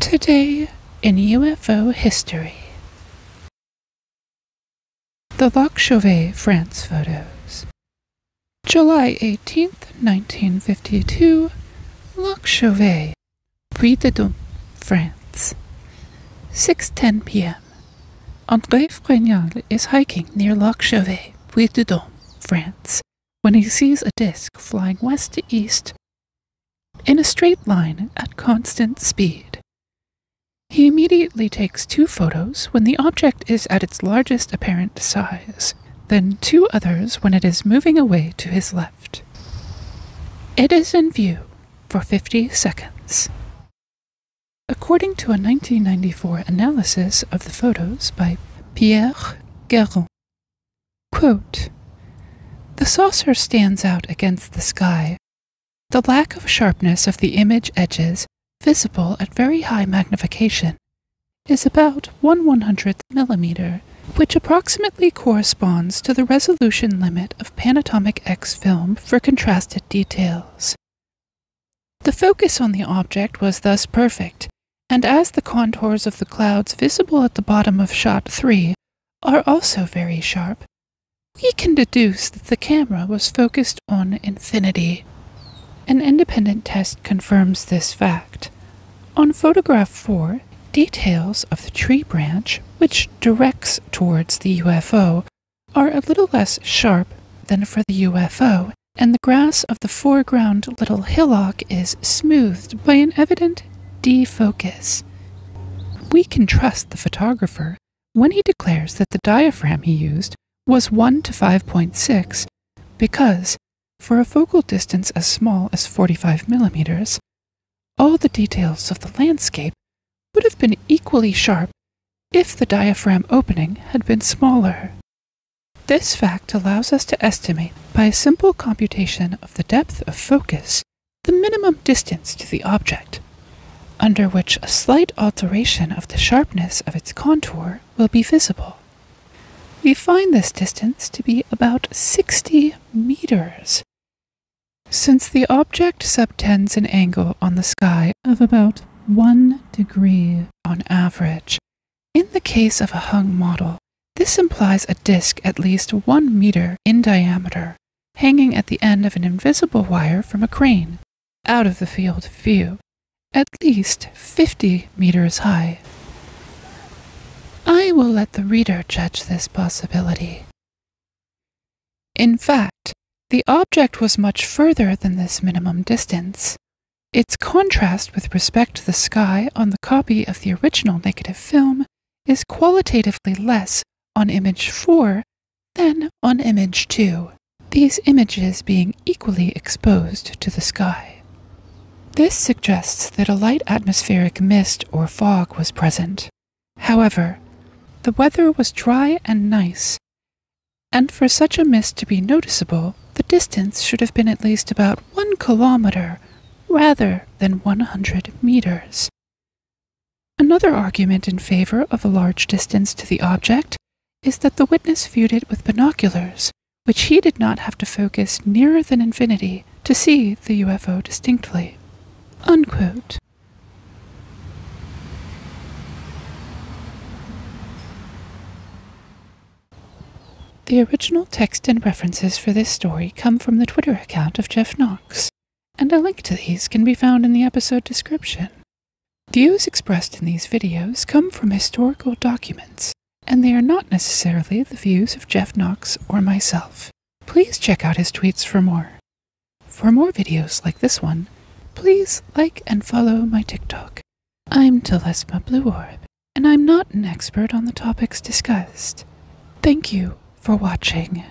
Today in UFO history. The Lac Chauvet, France photos. July 18th, 1952, Lac Chauvet, Puy-de-Dôme, France. 6:10 p.m. André Frégnal is hiking near Lac Chauvet, Puy-de-Dôme, France, when he sees a disk flying west to east in a straight line at constant speed. He immediately takes 2 photos when the object is at its largest apparent size, then 2 others when it is moving away to his left. It is in view for 50 seconds. According to a 1994 analysis of the photos by Pierre Guérin, quote, "The saucer stands out against the sky. The lack of sharpness of the image edges, visible at very high magnification, is about 1/100th millimeter, which approximately corresponds to the resolution limit of Panatomic X film for contrasted details. The focus on the object was thus perfect, and as the contours of the clouds visible at the bottom of shot 3 are also very sharp, we can deduce that the camera was focused on infinity. An independent test confirms this fact. On photograph 4, details of the tree branch, which directs towards the UFO, are a little less sharp than for the UFO, and the grass of the foreground little hillock is smoothed by an evident defocus. We can trust the photographer when he declares that the diaphragm he used was 1 to 5.6 because, for a focal distance as small as 45 millimeters, all the details of the landscape would have been equally sharp if the diaphragm opening had been smaller. This fact allows us to estimate, by a simple computation of the depth of focus, the minimum distance to the object, under which a slight alteration of the sharpness of its contour will be visible. We find this distance to be about 60 meters. Since the object subtends an angle on the sky of about 1 degree on average, in the case of a hung model, this implies a disk at least 1 meter in diameter, hanging at the end of an invisible wire from a crane, out of the field of view, at least 50 meters high. I will let the reader judge this possibility. In fact, the object was much further than this minimum distance. Its contrast with respect to the sky on the copy of the original negative film is qualitatively less on image 4 than on image 2, these images being equally exposed to the sky. This suggests that a light atmospheric mist or fog was present. However, the weather was dry and nice, and for such a mist to be noticeable, the distance should have been at least about 1 kilometer rather than 100 meters. Another argument in favor of a large distance to the object is that the witness viewed it with binoculars, which he did not have to focus nearer than infinity to see the UFO distinctly." Unquote. The original text and references for this story come from the Twitter account of Jeff Knox, and a link to these can be found in the episode description. Views expressed in these videos come from historical documents, and they are not necessarily the views of Jeff Knox or myself. Please check out his tweets for more. For more videos like this one, please like and follow my TikTok. I'm Telesma Blooorb, and I'm not an expert on the topics discussed. Thank you for watching.